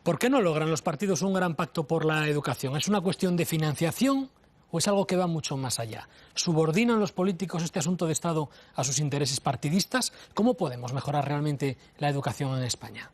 ¿Por qué no logran los partidos un gran pacto por la educación? ¿Es una cuestión de financiación o es algo que va mucho más allá? ¿Subordinan los políticos este asunto de Estado a sus intereses partidistas? ¿Cómo podemos mejorar realmente la educación en España?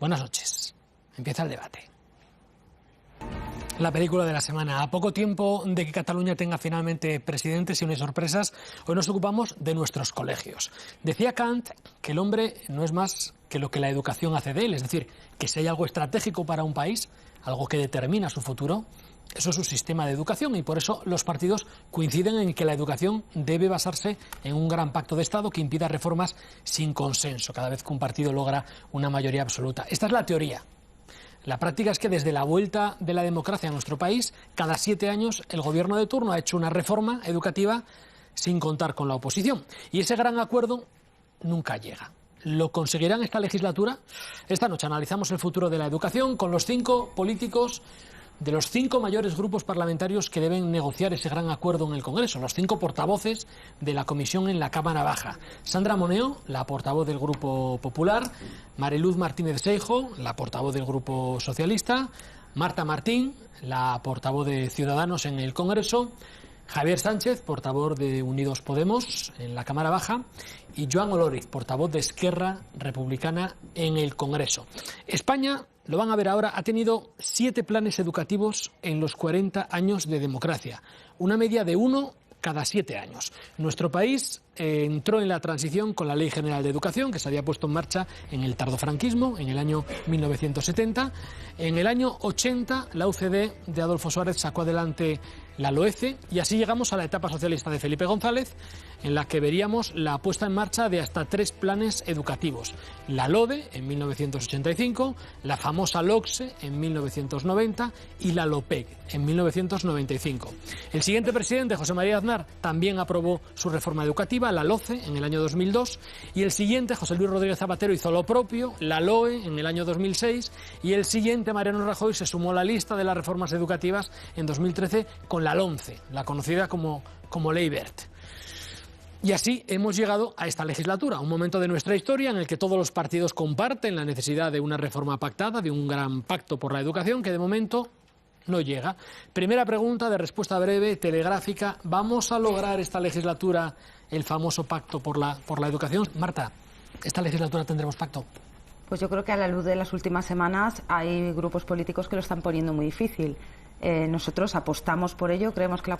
Buenas noches. Empieza el debate. La película de la semana. A poco tiempo de que Cataluña tenga finalmente presidente, si no hay sorpresas, hoy nos ocupamos de nuestros colegios. Decía Kant que el hombre no es más que lo que la educación hace de él, es decir, que si hay algo estratégico para un país, algo que determina su futuro, eso es su sistema de educación, y por eso los partidos coinciden en que la educación debe basarse en un gran pacto de Estado que impida reformas sin consenso, cada vez que un partido logra una mayoría absoluta. Esta es la teoría. La práctica es que desde la vuelta de la democracia a nuestro país, cada 7 años el gobierno de turno ha hecho una reforma educativa sin contar con la oposición. Y ese gran acuerdo nunca llega. ¿Lo conseguirán esta legislatura? Esta noche analizamos el futuro de la educación con los 5 políticos de los 5 mayores grupos parlamentarios que deben negociar ese gran acuerdo en el Congreso, los 5 portavoces de la comisión en la Cámara Baja. Sandra Moneo, la portavoz del Grupo Popular, Mariluz Martínez Seijo, la portavoz del Grupo Socialista, Marta Martín, la portavoz de Ciudadanos en el Congreso, Javier Sánchez, portavoz de Unidos Podemos en la Cámara Baja, y Joan Oloriz, portavoz de Esquerra Republicana en el Congreso. España, lo van a ver ahora, ha tenido 7 planes educativos en los 40 años de democracia, una media de 1 cada 7 años. Nuestro país entró en la transición con la Ley General de Educación, que se había puesto en marcha en el tardofranquismo, en el año 1970. En el año 80, la UCD de Adolfo Suárez sacó adelante la LOECE, y así llegamos a la etapa socialista de Felipe González, en la que veríamos la puesta en marcha de hasta 3 planes educativos. La LODE en 1985, la famosa LOCSE en 1990 y la LOPEG en 1995. El siguiente presidente, José María Aznar, también aprobó su reforma educativa, la LOCE, en el año 2002, y el siguiente, José Luis Rodríguez Zapatero, hizo lo propio, la LOE, en el año 2006, y el siguiente, Mariano Rajoy, se sumó a la lista de las reformas educativas en 2013 con la LOMCE, la conocida como Ley Wert. Y así hemos llegado a esta legislatura, un momento de nuestra historia en el que todos los partidos comparten la necesidad de una reforma pactada, de un gran pacto por la educación, que de momento no llega. Primera pregunta de respuesta breve, telegráfica. ¿Vamos a lograr esta legislatura el famoso pacto por la educación? Marta, ¿esta legislatura tendremos pacto? Pues yo creo que a la luz de las últimas semanas hay grupos políticos que lo están poniendo muy difícil. Nosotros apostamos por ello, creemos que la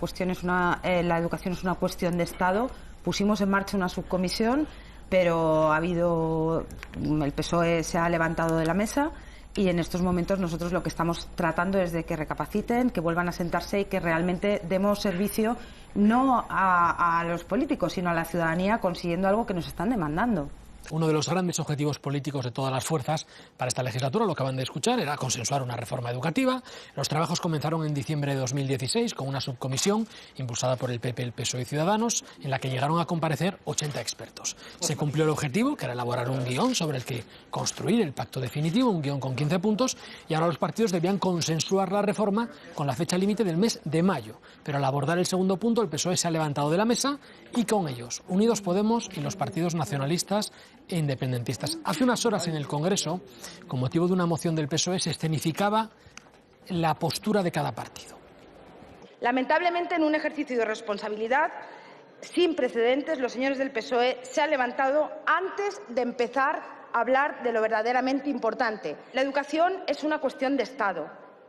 educación es una cuestión de Estado. Pusimos en marcha una subcomisión, pero el PSOE se ha levantado de la mesa, y en estos momentos nosotros lo que estamos tratando es de que recapaciten, que vuelvan a sentarse y que realmente demos servicio no a los políticos, sino a la ciudadanía, consiguiendo algo que nos están demandando. Uno de los grandes objetivos políticos de todas las fuerzas para esta legislatura, lo acaban de escuchar, era consensuar una reforma educativa. Los trabajos comenzaron en diciembre de 2016 con una subcomisión impulsada por el PP, el PSOE y Ciudadanos, en la que llegaron a comparecer 80 expertos. Se cumplió el objetivo, que era elaborar un guión sobre el que construir el pacto definitivo, un guión con 15 puntos, y ahora los partidos debían consensuar la reforma con la fecha límite del mes de mayo. Pero al abordar el segundo punto, el PSOE se ha levantado de la mesa, y con ellos Unidos Podemos y los partidos nacionalistas e independentistas. Hace unas horas en el Congreso, con motivo de una moción del PSOE, se escenificaba la postura de cada partido. Lamentablemente, en un ejercicio de responsabilidad sin precedentes, los señores del PSOE se han levantado antes de empezar a hablar de lo verdaderamente importante. La educación es una cuestión de Estado.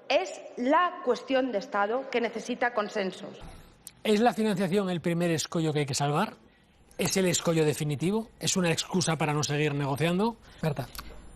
Es la cuestión de Estado que necesita consensos. ¿Es la financiación el primer escollo que hay que salvar? ¿Es el escollo definitivo? ¿Es una excusa para no seguir negociando? Berta.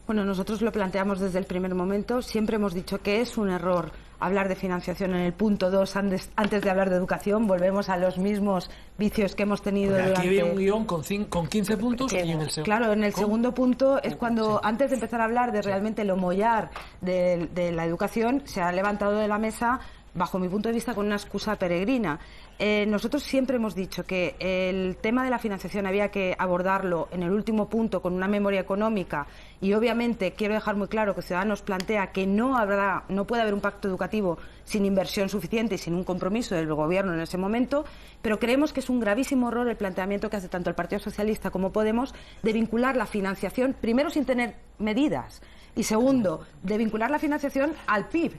Bueno, nosotros lo planteamos desde el primer momento. Siempre hemos dicho que es un error hablar de financiación en el punto 2 antes de hablar de educación. Volvemos a los mismos vicios que hemos tenido durante... Aquí había un guión con 15 puntos y en el segundo... Claro, en el segundo punto es cuando, antes de empezar a hablar de realmente lo mollar de la educación, se ha levantado de la mesa, bajo mi punto de vista, con una excusa peregrina. Nosotros siempre hemos dicho que el tema de la financiación había que abordarlo en el último punto con una memoria económica, y obviamente quiero dejar muy claro que Ciudadanos plantea que no puede haber un pacto educativo sin inversión suficiente y sin un compromiso del Gobierno en ese momento, pero creemos que es un gravísimo error el planteamiento que hace tanto el Partido Socialista como Podemos de vincular la financiación, primero sin tener medidas, y segundo, de vincular la financiación al PIB.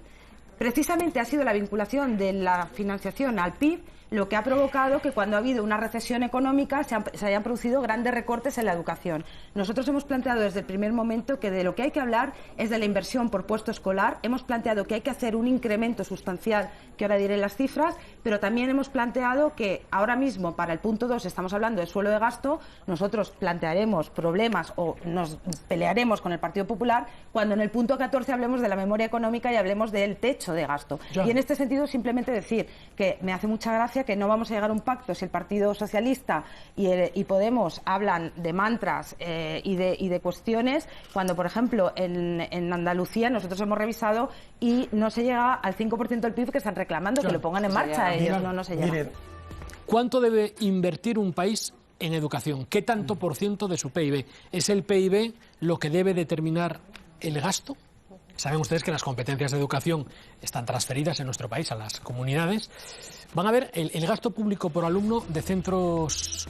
Precisamente ha sido la vinculación de la financiación al PIB lo que ha provocado que cuando ha habido una recesión económica se hayan producido grandes recortes en la educación. Nosotros hemos planteado desde el primer momento que de lo que hay que hablar es de la inversión por puesto escolar. Hemos planteado que hay que hacer un incremento sustancial, que ahora diré las cifras, pero también hemos planteado que ahora mismo para el punto 2 estamos hablando de suelo de gasto. Nosotros plantearemos problemas o nos pelearemos con el Partido Popular cuando en el punto 14 hablemos de la memoria económica y hablemos del techo de gasto. Y en este sentido simplemente decir que me hace mucha gracia que no vamos a llegar a un pacto si el Partido Socialista y Podemos hablan de mantras y de cuestiones, cuando, por ejemplo, en Andalucía nosotros hemos revisado y no se llega al 5% del PIB que están reclamando, que lo pongan en marcha. Ellos no se llega. ¿Cuánto debe invertir un país en educación? ¿Qué tanto por ciento de su PIB? ¿Es el PIB lo que debe determinar el gasto? Saben ustedes que las competencias de educación están transferidas en nuestro país a las comunidades. Van a ver el gasto público por alumno de centros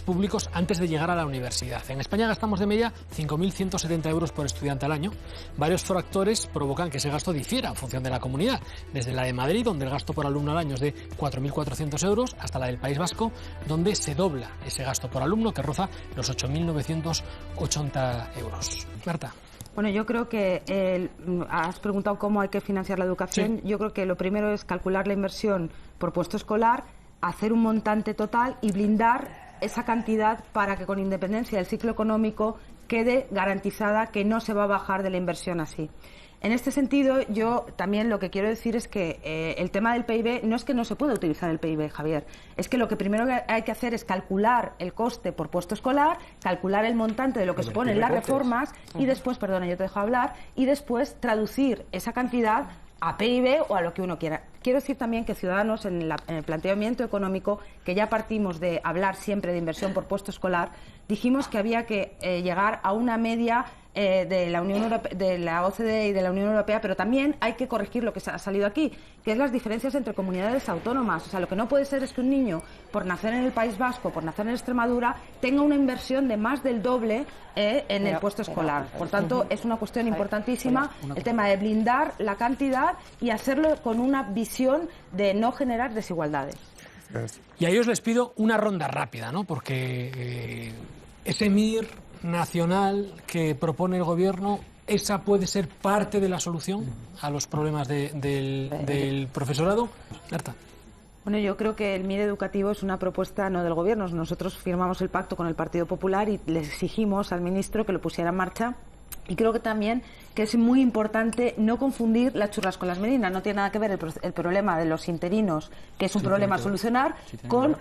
públicos antes de llegar a la universidad. En España gastamos de media 5.170 euros por estudiante al año. Varios factores provocan que ese gasto difiera en función de la comunidad. Desde la de Madrid, donde el gasto por alumno al año es de 4.400 euros, hasta la del País Vasco, donde se dobla ese gasto por alumno, que roza los 8.980 euros. Marta. Bueno, yo creo que has preguntado cómo hay que financiar la educación. Sí. Yo creo que lo primero es calcular la inversión por puesto escolar, hacer un montante total y blindar esa cantidad para que con independencia del ciclo económico quede garantizada que no se va a bajar de la inversión así. En este sentido, yo también lo que quiero decir es que el tema del PIB no es que no se pueda utilizar el PIB, Javier. Es que lo que primero hay que hacer es calcular el coste por puesto escolar, calcular el montante de lo que suponen las reformas y después, perdona, yo te dejo hablar, y después traducir esa cantidad a PIB o a lo que uno quiera. Quiero decir también que Ciudadanos, en el planteamiento económico, que ya partimos de hablar siempre de inversión por puesto escolar, dijimos que había que llegar a una media de la Unión Europea, de la OCDE y de la Unión Europea, pero también hay que corregir lo que ha salido aquí, que es las diferencias entre comunidades autónomas. O sea, lo que no puede ser es que un niño, por nacer en el País Vasco, por nacer en Extremadura, tenga una inversión de más del doble en el puesto escolar. Por tanto, es una cuestión importantísima el tema de blindar la cantidad y hacerlo con una visión de no generar desigualdades. Y a ellos les pido una ronda rápida, ¿no? Porque ese MIR nacional que propone el Gobierno, ¿esa puede ser parte de la solución a los problemas del profesorado? Marta. Bueno, yo creo que el MIR educativo es una propuesta no del Gobierno. Nosotros firmamos el pacto con el Partido Popular y le exigimos al ministro que lo pusiera en marcha. Y creo que también que es muy importante no confundir las churras con las merinas. No tiene nada que ver el problema de los interinos, que es un problema a solucionar, con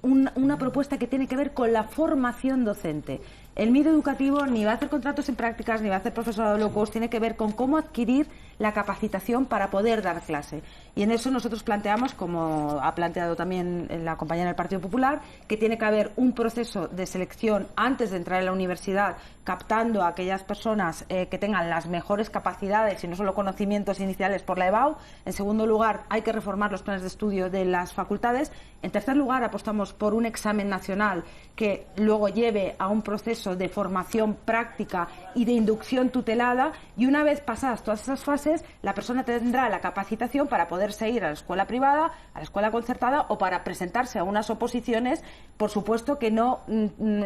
una propuesta que tiene que ver con la formación docente. El MIR educativo ni va a hacer contratos en prácticas, ni va a hacer profesorado low cost, tiene que ver con cómo adquirir la capacitación para poder dar clase. Y en eso nosotros planteamos, como ha planteado también la compañera del Partido Popular, que tiene que haber un proceso de selección antes de entrar en la universidad, captando a aquellas personas que tengan las mejores capacidades y no solo conocimientos iniciales por la EBAU. En segundo lugar, hay que reformar los planes de estudio de las facultades. En tercer lugar, apostamos por un examen nacional que luego lleve a un proceso de formación práctica y de inducción tutelada, y una vez pasadas todas esas fases, la persona tendrá la capacitación para poderse ir a la escuela privada, a la escuela concertada o para presentarse a unas oposiciones, por supuesto que no,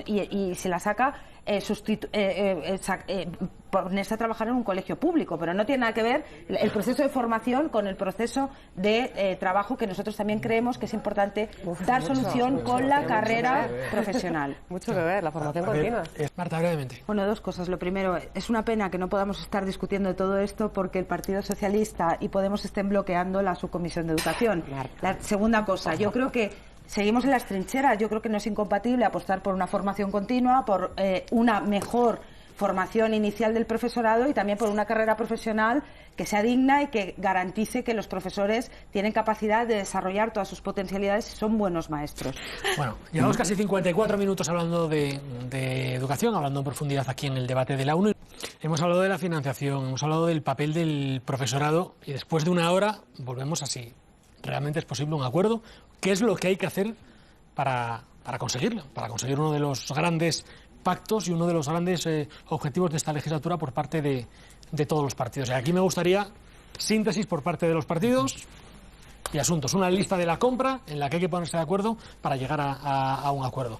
y se la saca ponerse a trabajar en un colegio público, pero no tiene nada que ver el proceso de formación con el proceso de trabajo, que nosotros también creemos que es importante dar solución con la carrera profesional. Mucho que ver, la formación continua. Marta, brevemente. Bueno, dos cosas. Lo primero, es una pena que no podamos estar discutiendo de todo esto porque el Partido Socialista y Podemos estén bloqueando la subcomisión de educación. La segunda cosa, yo creo que seguimos en las trincheras. Yo creo que no es incompatible apostar por una formación continua, por una mejor formación inicial del profesorado y también por una carrera profesional que sea digna y que garantice que los profesores tienen capacidad de desarrollar todas sus potencialidades y son buenos maestros. Bueno, llevamos casi 54 minutos hablando de educación, hablando en profundidad aquí en el debate de la ONU. Hemos hablado de la financiación, hemos hablado del papel del profesorado y después de una hora volvemos a si realmente es posible un acuerdo. ¿Qué es lo que hay que hacer para conseguirlo? Para conseguir uno de los grandes pactos y uno de los grandes objetivos de esta legislatura por parte de todos los partidos. Y aquí me gustaría síntesis por parte de los partidos y asuntos. Una lista de la compra en la que hay que ponerse de acuerdo para llegar a un acuerdo.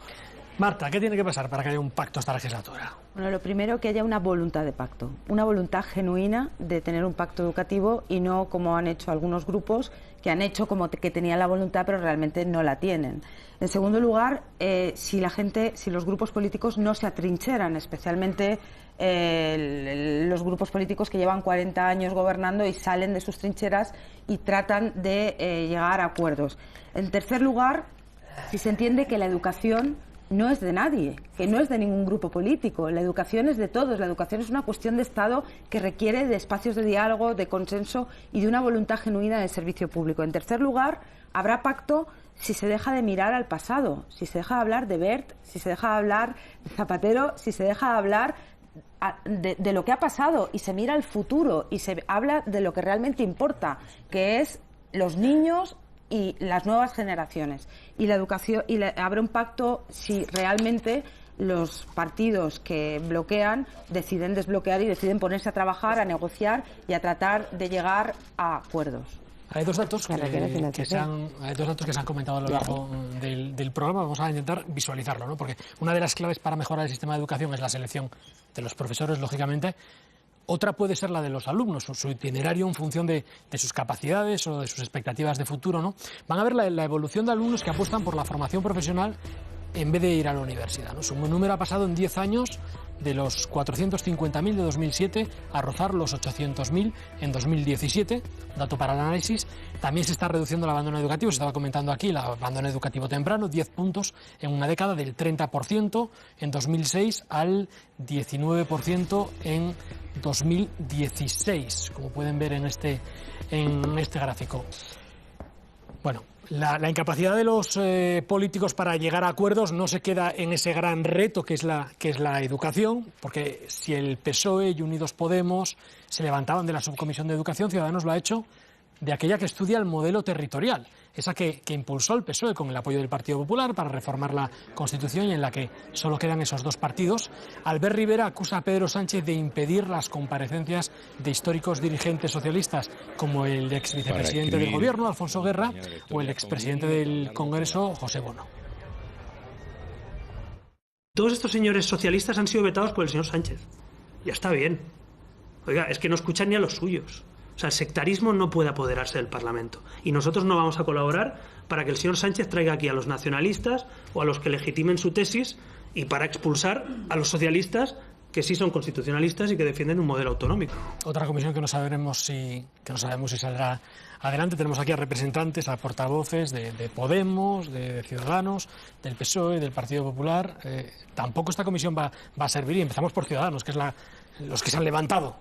Marta, ¿qué tiene que pasar para que haya un pacto esta legislatura? Bueno, lo primero, que haya una voluntad de pacto, una voluntad genuina de tener un pacto educativo y no como han hecho algunos grupos que han hecho como que tenían la voluntad pero realmente no la tienen. En segundo lugar, si los grupos políticos no se atrincheran, especialmente los grupos políticos que llevan 40 años gobernando y salen de sus trincheras y tratan de llegar a acuerdos. En tercer lugar, si se entiende que la educación no es de nadie, que no es de ningún grupo político. La educación es de todos. La educación es una cuestión de Estado que requiere de espacios de diálogo, de consenso y de una voluntad genuina del servicio público. En tercer lugar, habrá pacto si se deja de mirar al pasado, si se deja de hablar de Wert, si se deja de hablar de Zapatero, si se deja de hablar de lo que ha pasado y se mira al futuro y se habla de lo que realmente importa, que es los niños y las nuevas generaciones. Y la educación, habrá un pacto si realmente los partidos que bloquean deciden desbloquear y deciden ponerse a trabajar, a negociar y a tratar de llegar a acuerdos. Hay dos datos que se han comentado a lo largo del programa. Vamos a intentar visualizarlo, ¿no? Porque una de las claves para mejorar el sistema de educación es la selección de los profesores, lógicamente. Otra puede ser la de los alumnos, su itinerario en función de sus capacidades o de sus expectativas de futuro, ¿no? Van a ver la evolución de alumnos que apuestan por la formación profesional en vez de ir a la universidad, ¿no? Su número ha pasado en 10 años de los 450.000 de 2007 a rozar los 800.000 en 2017, dato para el análisis. También se está reduciendo el abandono educativo, se estaba comentando aquí, el abandono educativo temprano, 10 puntos en una década, del 30% en 2006 al 19% en 2016, como pueden ver en este gráfico. Bueno, la incapacidad de los políticos para llegar a acuerdos no se queda en ese gran reto que es la educación, porque si el PSOE y Unidos Podemos se levantaban de la subcomisión de educación, Ciudadanos lo ha hecho de aquella que estudia el modelo territorial, esa que impulsó el PSOE con el apoyo del Partido Popular para reformar la Constitución y en la que solo quedan esos dos partidos. Albert Rivera acusa a Pedro Sánchez de impedir las comparecencias de históricos dirigentes socialistas como el ex vicepresidente del Gobierno, Alfonso Guerra, o el expresidente del Congreso, José Bono. Todos estos señores socialistas han sido vetados por el señor Sánchez. Ya está bien. Oiga, es que no escuchan ni a los suyos. O sea, el sectarismo no puede apoderarse del Parlamento. Y nosotros no vamos a colaborar para que el señor Sánchez traiga aquí a los nacionalistas o a los que legitimen su tesis y para expulsar a los socialistas que sí son constitucionalistas y que defienden un modelo autonómico. Otra comisión que no sabemos si saldrá adelante. Tenemos aquí a representantes, a portavoces de Podemos, de Ciudadanos, del PSOE, del Partido Popular. Tampoco esta comisión va a servir, y empezamos por Ciudadanos, que es los que se han levantado.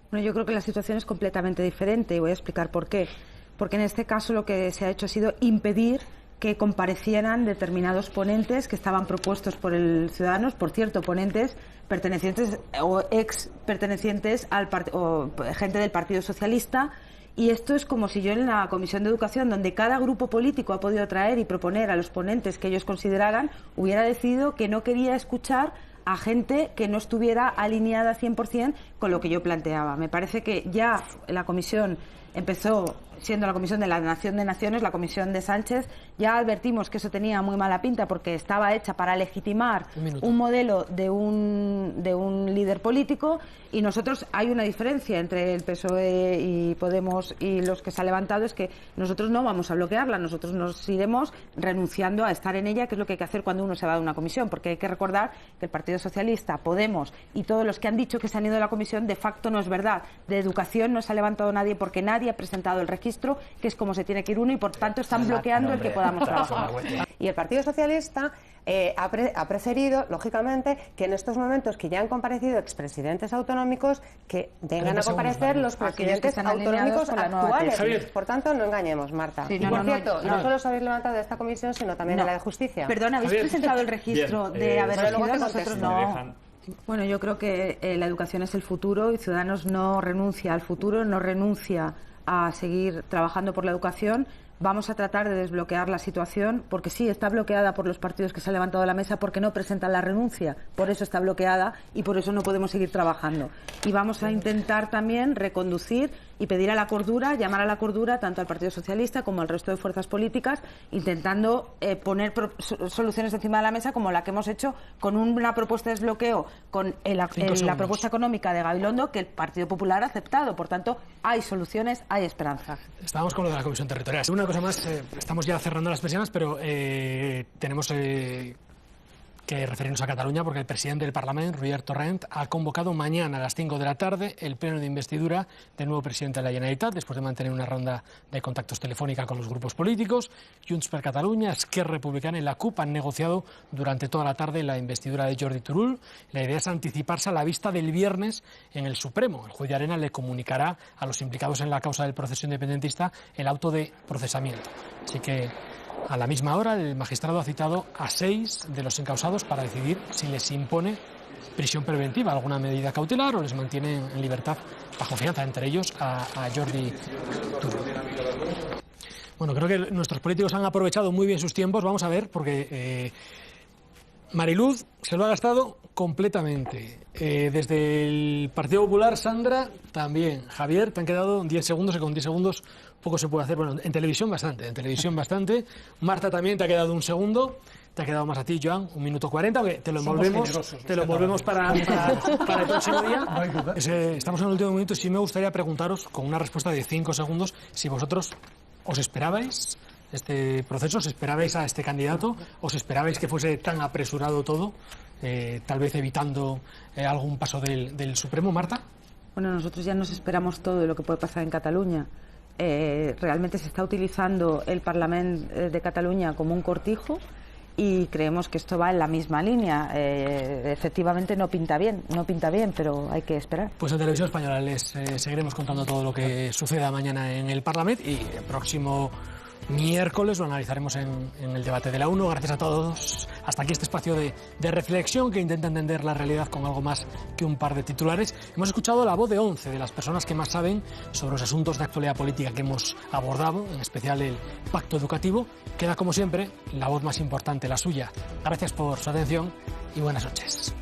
Bueno, yo creo que la situación es completamente diferente y voy a explicar por qué. Porque en este caso lo que se ha hecho ha sido impedir que comparecieran determinados ponentes que estaban propuestos por el Ciudadanos, por cierto, ponentes pertenecientes o ex pertenecientes o gente del Partido Socialista. Y esto es como si yo en la Comisión de Educación, donde cada grupo político ha podido traer y proponer a los ponentes que ellos consideraran, hubiera decidido que no quería escuchar a gente que no estuviera alineada 100% con lo que yo planteaba. Me parece que ya la comisión empezó siendo la Comisión de la Nación de Naciones, la Comisión de Sánchez. Ya advertimos que eso tenía muy mala pinta porque estaba hecha para legitimar un modelo de un líder político, y nosotros, hay una diferencia entre el PSOE y Podemos y los que se han levantado, es que nosotros no vamos a bloquearla, nosotros nos iremos renunciando a estar en ella, que es lo que hay que hacer cuando uno se va de una comisión, porque hay que recordar que el Partido Socialista, Podemos y todos los que han dicho que se han ido de la comisión, de facto no es verdad. De educación no se ha levantado nadie porque nadie ha presentado el registro, que es como se tiene que ir uno, y por tanto están bloqueando el que podamos trabajar. Y el Partido Socialista ha preferido, lógicamente, que en estos momentos que ya han comparecido expresidentes autonómicos, que vengan a comparecer los presidentes autonómicos actuales. Por tanto, no engañemos, Marta. Y por cierto, no solo os habéis levantado de esta comisión, sino también de la de Justicia. Perdona, ¿habéis presentado el registro de haber elegido? Nosotros no. Bueno, yo creo que la educación es el futuro y Ciudadanos no renuncia al futuro, no renuncia a seguir trabajando por la educación. Vamos a tratar de desbloquear la situación, porque sí, está bloqueada por los partidos que se han levantado de la mesa porque no presentan la renuncia. Por eso está bloqueada y por eso no podemos seguir trabajando. Y vamos a intentar también reconducir y pedir a la cordura, llamar a la cordura tanto al Partido Socialista como al resto de fuerzas políticas, intentando poner soluciones encima de la mesa como la que hemos hecho con una propuesta de desbloqueo, con la propuesta económica de Gabilondo que el Partido Popular ha aceptado. Por tanto, hay soluciones, hay esperanza. Estábamos con lo de la Comisión Territorial. Una cosa más, estamos ya cerrando las persianas, pero tenemos que referirnos a Cataluña porque el presidente del Parlamento, Roger Torrent, ha convocado mañana a las 5 de la tarde el pleno de investidura del nuevo presidente de la Generalitat, después de mantener una ronda de contactos telefónica con los grupos políticos. Junts per Catalunya, Esquerra Republicana y la CUP han negociado durante toda la tarde la investidura de Jordi Turull. La idea es anticiparse a la vista del viernes en el Supremo. El juez de Arena le comunicará a los implicados en la causa del proceso independentista el auto de procesamiento. Así que a la misma hora, el magistrado ha citado a 6 de los encausados para decidir si les impone prisión preventiva, alguna medida cautelar, o les mantiene en libertad bajo fianza, entre ellos a Jordi Turull. Bueno, creo que nuestros políticos han aprovechado muy bien sus tiempos. Vamos a ver, porque Mariluz se lo ha gastado completamente. Desde el Partido Popular, Sandra, también. Javier, te han quedado 10 segundos y con 10 segundos poco se puede hacer. Bueno, en televisión bastante. Marta también te ha quedado un segundo. Te ha quedado más a ti, Joan, 1 minuto 40, aunque te lo envolvemos para el próximo día. Estamos en el último minuto y sí me gustaría preguntaros, con una respuesta de 5 segundos, si vosotros os esperabais este proceso, os esperabais a este candidato, os esperabais que fuese tan apresurado todo, tal vez evitando algún paso del Supremo. Marta. Bueno, nosotros ya nos esperamos todo de lo que puede pasar en Cataluña. Realmente se está utilizando el Parlamento de Cataluña como un cortijo y creemos que esto va en la misma línea. Efectivamente no pinta bien, pero hay que esperar. Pues en Televisión Española les seguiremos contando todo lo que suceda mañana en el Parlamento y el próximo miércoles lo analizaremos en el debate de la 1. Gracias a todos. Hasta aquí este espacio de reflexión que intenta entender la realidad con algo más que un par de titulares. Hemos escuchado la voz de 11 de las personas que más saben sobre los asuntos de actualidad política que hemos abordado, en especial el pacto educativo. Queda, como siempre, la voz más importante, la suya. Gracias por su atención y buenas noches.